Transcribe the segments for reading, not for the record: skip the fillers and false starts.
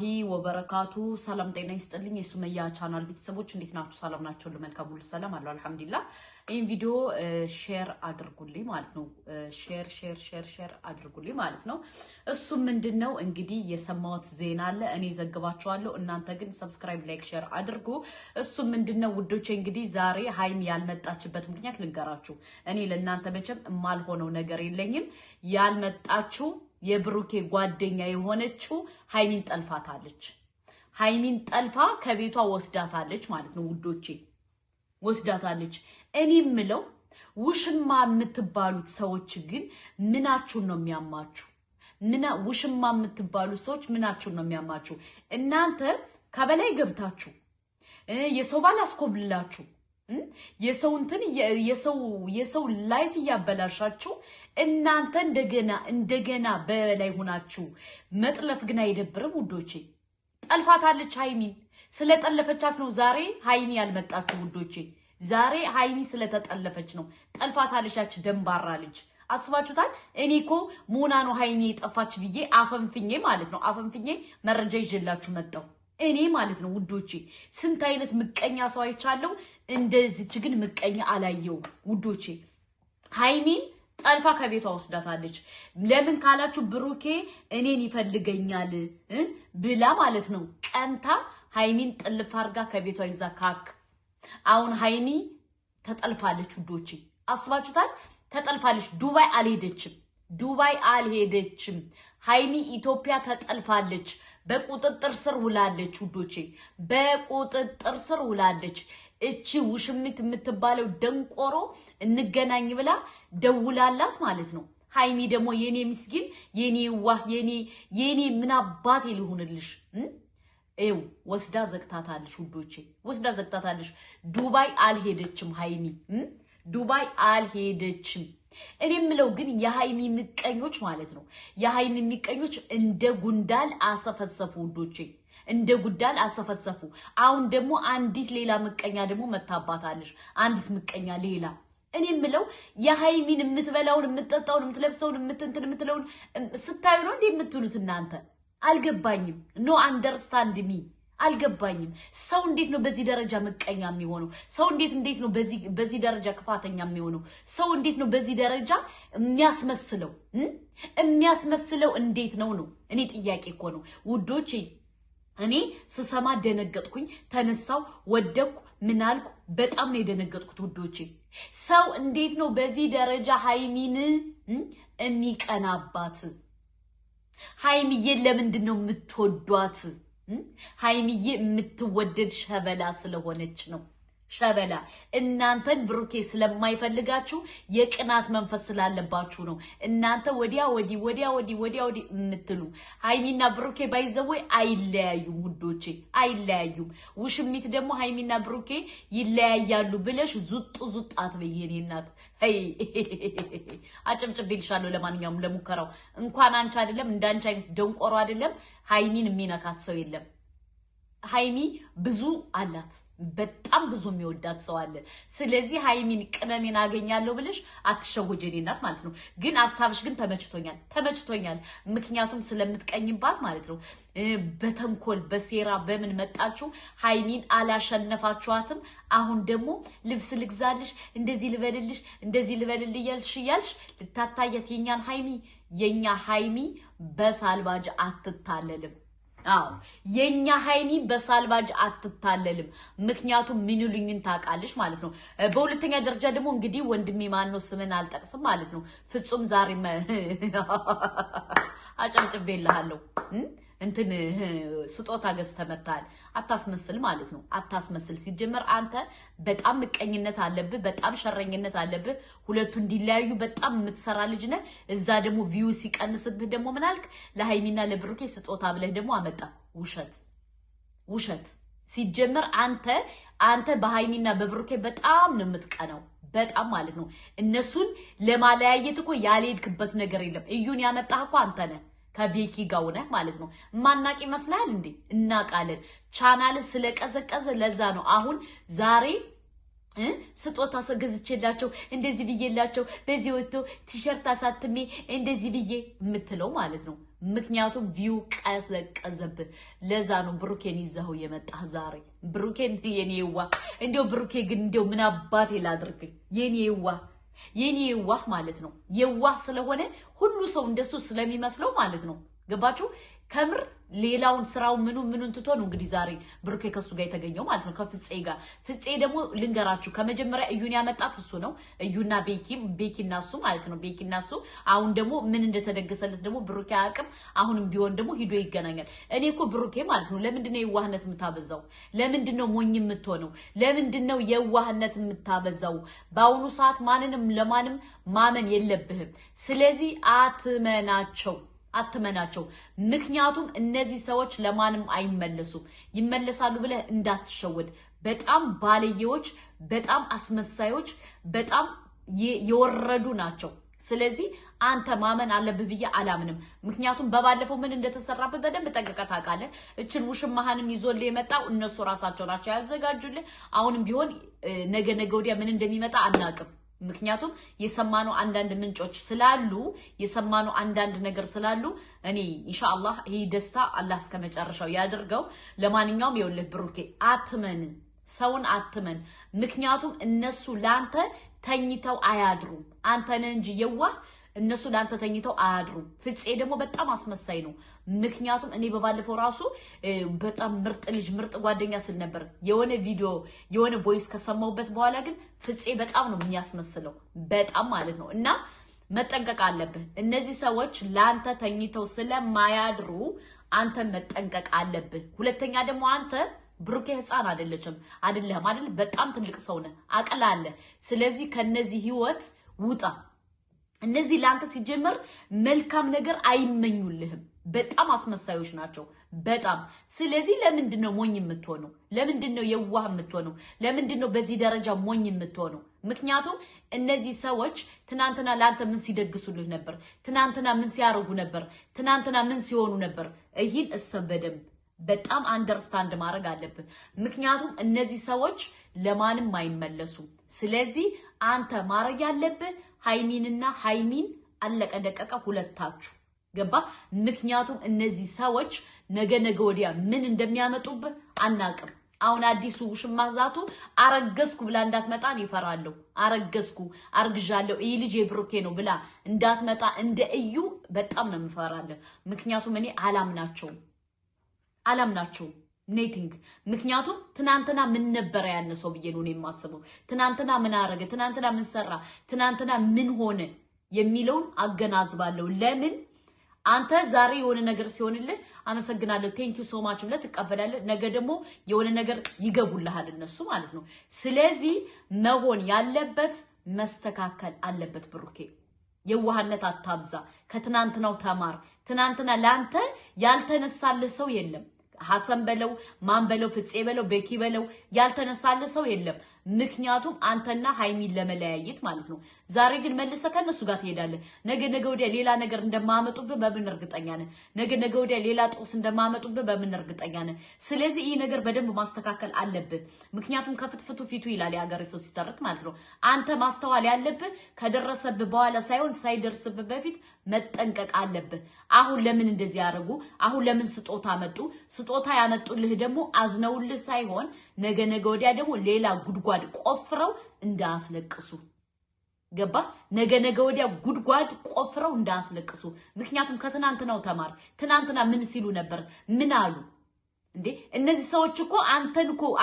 ወበረካቱ ሰላም ጤና ይስጥልኝ የሱመያ ቻናል ቤተሰቦች እንዴት ናችሁ ሰላም ናችሁ ለመልካም ሁሉ ሰላም አለው አልহামዱሊላህ ይሄን ቪዲዮ ሼር አድርጉልኝ ማለት ነው ሼር አድርጉልኝ ማለት ነው እሱ ምንድነው እንግዲህ የሰማሁት ዜና አለ እኔ ዘግባችኋለሁ እናንተ ግን ሰብስክራይብ ላይክ ሼር አድርጉ እሱ ምንድነው ውዶቼ እንግዲህ ዛሬ ሃይሚ ያልመጣችበት ምክንያት ልንገራችሁ እኔ ለእናንተ መቼም ማልሆነው ነገር የለኝም ያልመጣችሁ የብሩኬ ጓደኛ የሆነችው ሃይሚን ጠልፋታለች ሃይሚን ጠልፋ ከቤቷ ወስዳታለች ማለት ነው ውዶቼ ወስዳታለች እኔ ምለው ውሽማ የምትባሉት ሰዎች ግን ምናችሁን ነው የሚያማችሁ ውሽማ የምትባሉት ሰዎች ምናችሁን ነው የሚያማችሁ እናንተ ከበላይ ገብታችሁ የሰው ባል አስኮብልላችሁ የሰው ላይፍ ያበላሻችሁ እናንተ እንደገና በላይ ሆናችሁ መጥለፍ ግን አይደብርም ውዶቼ ጠልፋታለች ሃይሚን ስለጠለፈቻት ነው ዛሬ ሃይሚ ያልመጣችሁ ውዶቼ ዛሬ ሃይሚ ስለተጠለፈች ነው ጠልፋታለች ደንባራ ልጅ አስባችሁታል እኔኮ ሞና ነው ሃይሚ የጠፋች ብዬ አፈንፍኜ ማለት ነው አፈንፍኜ መረጃ ይዤላችሁ መጣው እኔ ማለት ነው ውዶቼ ስንት አይነት ምቀኛ ሰው አይቻለው እንደዚች ግን ምቀኛ አላየው ውዶቼ ሃይሚን ጠልፋ ከቤቷ ወስዳታለች ለምን ካላችሁ ብሩኬ እኔን ይፈልገኛል ብላ ማለት ነው ቀንታ ሃይሚን ጥልፍ አርጋ ከቤቷ ይዛካክ አሁን ሃይሚ ተጠልፋለች ውዶቼ አስባችሁታል ተጠልፋለች ዱባይ አልሄደችም ሃይሚ ኢትዮጵያ ተጠልፋለች በቁጥጥር ስር ውላለች ውዶቼ በቁጥጥር ስር ውላለች እቺ ውሽሚት የምትባለው ደንቆሮ እንገናኝ ብላ ደውላላት ማለት ነው ሃይሚ ደግሞ የኔ ምስኪን የኔ ዋህ የኔ ምን አባቴ ሊሆንልሽ ወስዳ ዘግታታለች ውዶቼ ወስዳ ዘግታታለች ዱባይ አልሄደችም ሃይሚ ዱባይ አልሄደችም እኔ ምለው ግን የሃይሚ ምቀኞች ማለት ነው የሃይሚ ምቀኞች እንደ ጉንዳል አሰፈሰፉ ውዶቼ እንደ ጉዳል አሰፈሰፉ አሁን ደግሞ አንዲት ሌላ ምቀኛ ደግሞ መታባታለሽ አንዲት ምቀኛ ሌላ እኔ ምለው የሃይሚን የምትበላውን የምትጠጣውን የምትለብሰውን የምትለውን ስታዩ ነው እንዴ የምትሉት እናንተ አልገባኝም ኖ አንደርስታንድ ሚ አልገባኝም ሰው እንዴት ነው በዚህ ደረጃ ምቀኛ የሚሆነው ሰው እንዴት ነው በዚህ ደረጃ ክፋተኛ የሚሆነው ሰው እንዴት ነው በዚህ ደረጃ የሚያስመስለው እንዴት ነው እኔ ጥያቄ እኮ ነው ውዶቼ እኔ ስሰማ ደነገጥኩኝ ተነሳው ወደኩ ምናልኩ በጣም ነው የደነገጥኩት ውዶቼ ሰው እንዴት ነው በዚህ ደረጃ ሃይሚን የሚቀናባት ሃይሚዬ ለምንድን ነው የምትወዷት ሃይሚዬ የምትወደድ ሸበላ ስለሆነች ነው ሸበላ እናንተን ብሩኬ ስለማይፈልጋችሁ የቅናት መንፈስ ስላለባችሁ ነው እናንተ ወዲያ ወዲ የምትሉ ሃይሚና ብሩኬ ባይዘወይ አይለያዩም ውዶቼ አይለያዩም ውሽሚት ደግሞ ሃይሚና ብሩኬ ይለያያሉ ብለሽ ዙጥ አትበየኔ እናት አጨምጭብልሻለሁ ለማንኛውም ለሙከራው እንኳን አንቺ አይደለም እንዳንቺ አይነት ደንቆሮ አይደለም ሃይሚን የሚነካት ሰው የለም ሃይሚ ብዙ አላት በጣም ብዙ የሚወዳት ሰው አለ ስለዚህ ሃይሚን ቅመሜን አገኛለሁ ብለሽ አትሸወጀኔ እናት ማለት ነው ግን ሐሳብሽ ግን ተመችቶኛል ምክንያቱም ስለምትቀኝባት ማለት ነው በተንኮል በሴራ በምን መጣችሁ ሃይሚን አላሸነፋችኋትም አሁን ደግሞ ልብስ ልግዛልሽ እንደዚህ ልበልልሽ እያልሽ ልታታያት የኛ ሃይሚ በሳልባጅ አትታለልም አው የኛ ሃይሚ በሳልባጅ አትታለልም ምክንያቱም ምንሉኝን ታቃለሽ ማለት ነው በሁለተኛ ደረጃ ደግሞ እንግዲህ ወንድሜ ማን ነው ስምን አልጠቅስም ማለት ነው ፍጹም ዛሬ አጨምጭቤልሃለሁ እንትን ስጦታ ገዝተመታል አታስመስል ማለት ነው አታስመስል ሲጀመር አንተ በጣም ምቀኝነት አለብህ በጣም ሸረኝነት አለብህ ሁለቱ እንዲለያዩ በጣም የምትሰራ ልጅ ነህ እዛ ደግሞ ቪው ሲቀንስብህ ደግሞ ምናልክ ለሃይሚና ለብሩኬ ስጦታ ብለህ ደግሞ አመጣ ውሸት ሲጀመር አንተ በሃይሚና በብሩኬ በጣም ነው የምትቀናው በጣም ማለት ነው እነሱን ለማለያየት እኮ ያልሄድክበት ነገር የለም እዩን ያመጣህ እኮ አንተ ነህ ከቤኪ ጋር ሆነ ማለት ነው ማናቂ መስላል እንዴ እናቃለን ቻናል ስለቀዘቀዘ ለዛ ነው አሁን ዛሬ ስጦታ ገዝቼላቸው እንደዚህ ብዬላቸው በዚህ ወጥቶ ቲሸርት አሳትሜ እንደዚህ ብዬ የምትለው ማለት ነው። ምክንያቱም ቪው ቀዘቀዘብህ። ለዛ ነው ብሩኬን ይዘው የመጣህ ዛሬ። ብሩኬን የኔዋ እንደው ብሩኬ ግን እንደው ምን አባቴ ላድርግ? የኔዋ ማለት ነው። የዋህ ስለሆነ ሁሉ ሰው እንደሱ ስለሚመስለው ማለት ነው። ገባችሁ? ከምር ሌላውን ስራው ምኑን ትቶ ነው እንግዲህ ዛሬ ብሩኬ ከሱ ጋር የተገኘው ማለት ነው፣ ከፍፄ ጋር። ፍፄ ደግሞ ልንገራችሁ ከመጀመሪያ እዩን ያመጣት እሱ ነው። እዩና ቤኪና እሱ ማለት ነው። ቤኪና እሱ አሁን ደግሞ ምን እንደተደገሰለት ደግሞ ብሩኬ አያውቅም። አሁንም ቢሆን ደግሞ ሂዶ ይገናኛል። እኔ እኮ ብሩኬ ማለት ነው ለምንድነው የዋህነት የምታበዛው? ለምንድነው ሞኝ የምትሆነው? ለምንድነው የዋህነት የምታበዛው? በአሁኑ ሰዓት ማንንም ለማንም ማመን የለብህም። ስለዚህ አትመናቸው። ምክንያቱም እነዚህ ሰዎች ለማንም አይመለሱም። ይመለሳሉ ብለህ እንዳትሸወድ። በጣም ባለየዎች፣ በጣም አስመሳዮች፣ በጣም የወረዱ ናቸው። ስለዚህ አንተ ማመን አለብህ ብዬ አላምንም። ምክንያቱም በባለፈው ምን እንደተሰራበት በደንብ ጠንቅቀህ ታውቃለህ። እችን ውሽማህንም ይዞልህ የመጣው እነሱ ራሳቸው ናቸው ያዘጋጁልህ። አሁንም ቢሆን ነገ ወዲያ ምን እንደሚመጣ አናውቅም። ምክንያቱም የሰማነው አንዳንድ ምንጮች ስላሉ የሰማነው አንዳንድ ነገር ስላሉ እኔ ኢንሻአላህ ይሄ ደስታ አላህ እስከመጨረሻው ያድርገው። ለማንኛውም ይኸውልህ ብሩኬ ሰውን አትመን። ምክንያቱም እነሱ ላንተ ተኝተው አያድሩም። አንተ ነህ እንጂ የዋህ፣ እነሱ ላንተ ተኝተው አያድሩም። ፍፄ ደግሞ በጣም አስመሳይ ነው። ምክንያቱም እኔ በባለፈው ራሱ በጣም ምርጥ ልጅ ምርጥ ጓደኛ ስል ነበር። የሆነ ቪዲዮ የሆነ ቮይስ ከሰማውበት በኋላ ግን ፍፄ በጣም ነው የሚያስመስለው፣ በጣም ማለት ነው። እና መጠንቀቅ አለብህ። እነዚህ ሰዎች ላንተ ተኝተው ስለማያድሩ አንተ መጠንቀቅ አለብህ። ሁለተኛ ደግሞ አንተ ብሩኬ ህፃን አይደለህም አይደል? በጣም ትልቅ ሰው ነህ፣ አቅል አለ። ስለዚህ ከነዚህ ህይወት ውጣ። እነዚህ ላንተ ሲጀምር መልካም ነገር አይመኙልህም። በጣም አስመሳዮች ናቸው፣ በጣም። ስለዚህ ለምንድነው ሞኝ የምትሆነው? ለምንድነው የዋህ የምትሆነው? ለምንድነው በዚህ ደረጃ ሞኝ የምትሆነው? ምክንያቱም እነዚህ ሰዎች ትናንትና ላንተ ምን ሲደግሱልህ ነበር? ትናንትና ምን ሲያረጉ ነበር? ትናንትና ምን ሲሆኑ ነበር? ይህን በደንብ በጣም አንደርስታንድ ማድረግ አለብህ። ምክንያቱም እነዚህ ሰዎች ለማንም አይመለሱም። ስለዚህ አንተ ማድረግ ያለብህ ሃይሚን አለቀ ደቀቀ ሁለታችሁ ገባ። ምክንያቱም እነዚህ ሰዎች ነገ ወዲያ ምን እንደሚያመጡብህ አናቅም። አሁን አዲሱ ውሽማዛቱ አረገዝኩ ብላ እንዳትመጣን ይፈራለሁ። አርግዣለሁ ይህ ልጅ የብሩኬ ነው ብላ እንዳትመጣ እንደ እዩ በጣም ነው የምፈራለሁ። ምክንያቱም እኔ አላምናቸውም ኔቲንግ። ምክንያቱም ትናንትና ምን ነበር ያነሰው ብዬ ነው የማስበው። ትናንትና ምን አረገ፣ ትናንትና ምን ሰራ፣ ትናንትና ምን ሆነ የሚለውን አገናዝባለሁ። ለምን አንተ ዛሬ የሆነ ነገር ሲሆንልህ አመሰግናለሁ ቴንኪው ሶ ማች ብለህ ትቀበላለህ። ነገ ደግሞ የሆነ ነገር ይገቡልሃል እነሱ ማለት ነው። ስለዚህ መሆን ያለበት መስተካከል አለበት። ብሩኬ የዋህነት አታብዛ። ከትናንትናው ተማር። ትናንትና ላንተ ያልተነሳልህ ሰው የለም። ሐሰን በለው ማን በለው ፍፄ በለው ቤኪ በለው ያልተነሳልህ ሰው የለም። ምክንያቱም አንተና ሃይሚን ለመለያየት ማለት ነው። ዛሬ ግን መልሰ ከነሱ ጋር ትሄዳለህ። ነገ ወዲያ ሌላ ነገር እንደማመጡብህ በምን እርግጠኛ ነህ? ነገ ወዲያ ሌላ ጦስ እንደማመጡብህ በምን እርግጠኛ ነህ? ስለዚህ ይህ ነገር በደንብ ማስተካከል አለብህ። ምክንያቱም ከፍትፍቱ ፊቱ ይላል የሀገሬ ሰው ሲተርት ማለት ነው። አንተ ማስተዋል ያለብህ ከደረሰብህ በኋላ ሳይሆን ሳይደርስብህ በፊት መጠንቀቅ አለብህ። አሁን ለምን እንደዚህ ያደርጉ? አሁን ለምን ስጦታ መጡ? ስጦታ ያመጡልህ ደግሞ አዝነውልህ ሳይሆን ነገ ወዲያ ደግሞ ሌላ ጉድጓድ ቆፍረው እንዳያስለቅሱ ገባ። ነገ ወዲያ ጉድጓድ ቆፍረው እንዳያስለቅሱ። ምክንያቱም ከትናንትናው ተማር። ትናንትና ምን ሲሉ ነበር? ምን አሉ እንዴ? እነዚህ ሰዎች እኮ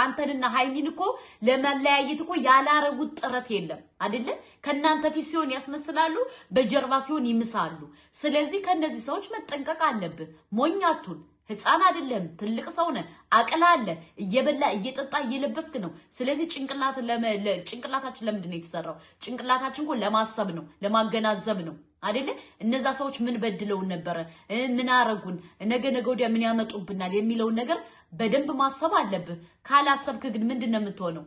አንተንና ሃይሚን እኮ ለመለያየት እኮ ያላረጉት ጥረት የለም አይደለ? ከናንተ ፊት ሲሆን ያስመስላሉ፣ በጀርባ ሲሆን ይምሳሉ። ስለዚህ ከነዚህ ሰዎች መጠንቀቅ አለብህ። ሞኛቱን ህፃን አይደለም፣ ትልቅ ሰው ነህ፣ አቅል አለ። እየበላ እየጠጣ እየለበስክ ነው። ስለዚህ ጭንቅላታችን ለምንድን ነው የተሰራው? ጭንቅላታችን እኮ ለማሰብ ነው፣ ለማገናዘብ ነው አይደለ? እነዛ ሰዎች ምን በድለውን ነበረ? ምን አረጉን? ነገ ወዲያ ምን ያመጡብናል የሚለውን ነገር በደንብ ማሰብ አለብህ። ካላሰብክ ግን ምንድን ነው የምትሆነው?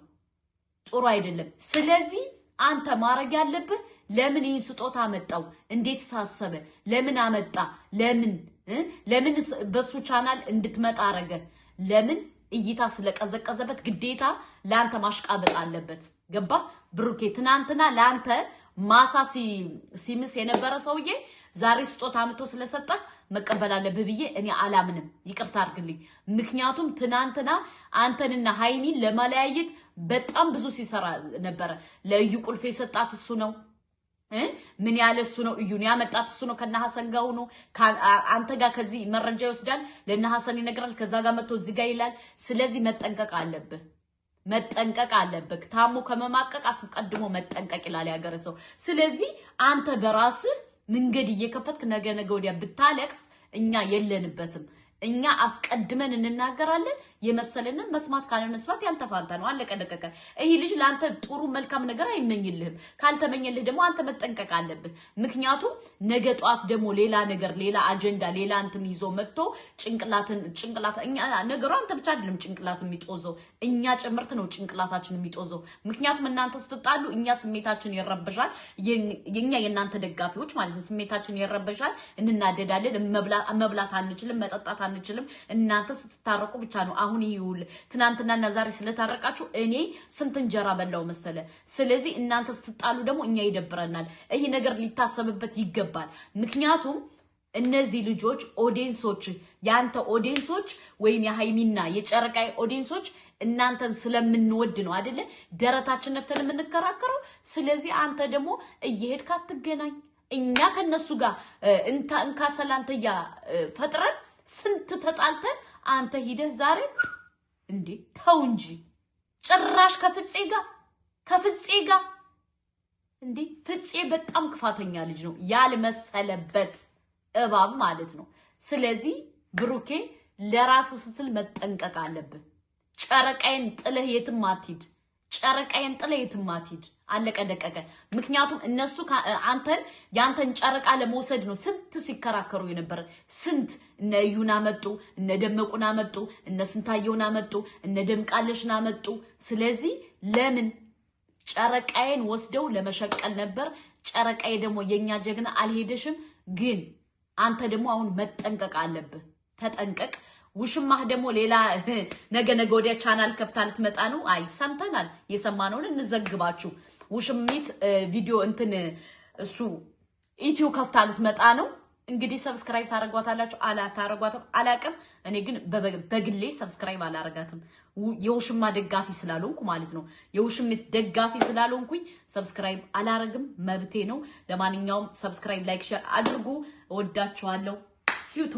ጥሩ አይደለም። ስለዚህ አንተ ማድረግ ያለብህ ለምን ይህን ስጦታ አመጣው? እንዴት ሳሰበ? ለምን አመጣ? ለምን በሱ ቻናል እንድትመጣ አረገ? ለምን እይታ ስለቀዘቀዘበት ግዴታ ላንተ ማሽቃበጥ አለበት ገባ ብሩኬ ትናንትና ላንተ ማሳ ሲምስ የነበረ ሰውዬ ዛሬ ስጦታ አምጥቶ ስለሰጠ መቀበል አለብህ ብዬ እኔ አላምንም ይቅርታ አድርግልኝ ምክንያቱም ትናንትና አንተንና ሃይሚን ለማለያየት በጣም ብዙ ሲሰራ ነበር ለዩ ቁልፍ የሰጣት እሱ ነው ምን ያለ እሱ ነው እዩን ያመጣት እሱ ነው ከነ ሐሰን ጋር ሆኖ አንተ ጋር ከዚህ መረጃ ይወስዳል ለነ ሐሰን ይነግራል ከዛ ጋር መጥቶ እዚህ ጋር ይላል ስለዚህ መጠንቀቅ አለብህ ታሙ ከመማቀቅ አስቀድሞ መጠንቀቅ ይላል ያገረሰው ስለዚህ አንተ በራስህ መንገድ እየከፈትክ ነገ ወዲያ ብታለቅስ እኛ የለንበትም እኛ አስቀድመን እንናገራለን የመሰለንን መስማት ካለ መስማት ያንተ ፋንታ ነው አለቀ ደቀቀ ይሄ ልጅ ላንተ ጥሩ መልካም ነገር አይመኝልህም ካልተመኘልህ ደግሞ አንተ መጠንቀቅ አለብህ ምክንያቱም ነገ ጧት ደግሞ ሌላ ነገር ሌላ አጀንዳ ሌላ እንትን ይዞ መጥቶ ጭንቅላት እኛ ነገሩ አንተ ብቻ አይደለም ጭንቅላት የሚጦዘው እኛ ጭምርት ነው ጭንቅላታችን የሚጦዘው ምክንያቱም እናንተ ስትጣሉ እኛ ስሜታችን ይረበሻል የኛ የናንተ ደጋፊዎች ማለት ነው ስሜታችን ይረበሻል እንናደዳለን መብላት አንችልም መጠጣት አንችልም እናንተ ስትታረቁ ብቻ ነው አሁን ይውል ትናንትናና ዛሬ ስለታረቃችሁ እኔ ስንት እንጀራ በላው መሰለ ስለዚህ እናንተ ስትጣሉ ደግሞ እኛ ይደብረናል ይሄ ነገር ሊታሰብበት ይገባል ምክንያቱም እነዚህ ልጆች ኦዲየንሶች ያንተ ኦዲየንሶች ወይም የሃይሚና የጨረቃይ ኦዲየንሶች እናንተን ስለምንወድ ነው አይደለ ደረታችን ነፍተን የምንከራከረው ስለዚህ አንተ ደግሞ እየሄድክ አትገናኝ እኛ ከነሱ ጋር እንካ ሰላንተያ ፈጥረን ስንት ተጣልተን አንተ ሂደህ ዛሬ እንዴ ተው እንጂ ጭራሽ ከፍፄ ጋር እንዴ ፍፄ በጣም ክፋተኛ ልጅ ነው ያልመሰለበት እባብ ማለት ነው ስለዚህ ብሩኬ ለራስ ስትል መጠንቀቅ አለብህ ጨረቃዬን ጥለህ የትም አትሂድ አለቀ ደቀቀ ምክንያቱም እነሱ ያንተን ጨረቃ ለመውሰድ ነው ስንት ሲከራከሩ የነበረ ስንት እነ እዩና መጡ እነ ደመቁና መጡ እነ ስንታየውና መጡ እነ ደምቃለሽና መጡ ስለዚህ ለምን ጨረቃዬን ወስደው ለመሸቀል ነበር ጨረቃዬ ደግሞ የኛ ጀግና አልሄደሽም ግን አንተ ደግሞ አሁን መጠንቀቅ አለብህ ተጠንቀቅ ውሽማህ ደግሞ ሌላ ነገ ወዲያ ቻናል ከፍታ ልትመጣ ነው አይ ሰምተናል የሰማነውን እንዘግባችሁ ውሽሚት ቪዲዮ እንትን እሱ ኢትዮ ከፍታ ልትመጣ ነው እንግዲህ ሰብስክራይብ ታረጋታላችሁ አላታረጋትም አላቀም እኔ ግን በግሌ ሰብስክራይብ አላረጋትም የውሽማ ደጋፊ ስላልሆንኩ ማለት ነው የውሽሚት ደጋፊ ስላልሆንኩኝ ሰብስክራይብ አላረግም መብቴ ነው ለማንኛውም ሰብስክራይብ ላይክ ሼር አድርጉ እወዳችኋለሁ ሲዩት